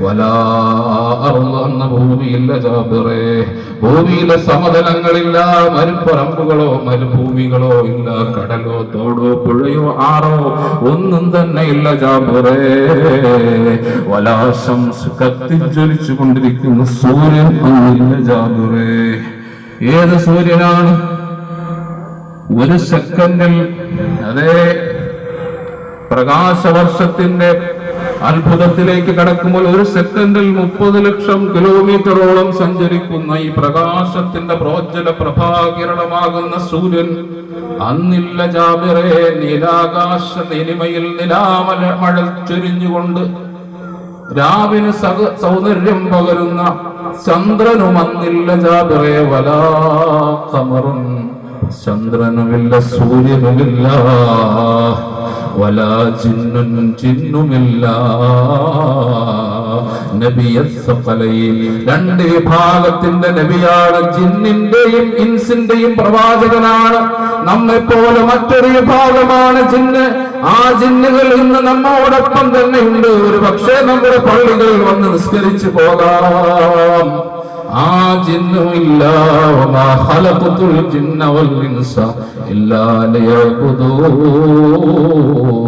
വലാ അർള് എന്ന ഭൂമിയില്ല ജാബിറേ, ഭൂമിയിലെ സമതലങ്ങളില്ല, മരുപ്പറമ്പുകളോ മരുഭൂമികളോ ഇല്ല, കടലോ തോടോ പുഴയോ ആറോ ഒന്നും തന്നെ ഇല്ല ജാബിറേ. വലാ ശംസ് കത്തിജ്വലിച്ചു കൊണ്ടിരിക്കുന്ന സൂര്യൻ ഒന്നില്ല ജാബിറേ. ഏത് സൂര്യനാണ്? ഒരു സെക്കൻഡിൽ, അതേ പ്രകാശവർഷത്തിന്റെ അത്ഭുതത്തിലേക്ക് കടക്കുമ്പോൾ ഒരു സെക്കൻഡിൽ 30 ലക്ഷം കിലോമീറ്ററോളം സഞ്ചരിക്കുന്ന ഈ പ്രകാശത്തിന്റെ പ്രോജ്വല പ്രഭാകിരണമാകുന്ന സൂര്യൻ അന്നില്ല ജാബിറേ. നീലാകാശ നീലിമയിൽ നിലാമഴ ചൊരിഞ്ഞുകൊണ്ട് രാവിന് സൗന്ദര്യം പകരുന്ന ചന്ദ്രനും അന്നില്ല ജാബിറേ. വലാ ഖമറുൻ, ചന്ദ്രനുമില്ല സൂര്യനുമില്ല. വലാ ജിന്നുൻ, ജിന്നുമില്ല. നബിയസ്സഖലൈൻ, രണ്ട് വിഭാഗത്തിന്റെ നബിയാണ്. ജിന്നിന്റെയും ഇൻസിന്റെയും പ്രവാചകനാണ്. നമ്മെപ്പോലെ മറ്റൊരു വിഭാഗമാണ് ജിന്ന്. ആ ജിന്നുകൾ ഇന്ന് നമ്മോടൊപ്പം തന്നെയുണ്ട്. ഒരു പക്ഷേ നമ്മുടെ പള്ളികളിൽ വന്ന് നിസ്കരിച്ചു പോകാം. ആ ജിന്നുമില്ല. വമാ ഖലഖതുൽ ജിന്ന വൽ ഇൻസ ഇല്ലാ ലിയഅ്ബുദൂൻ.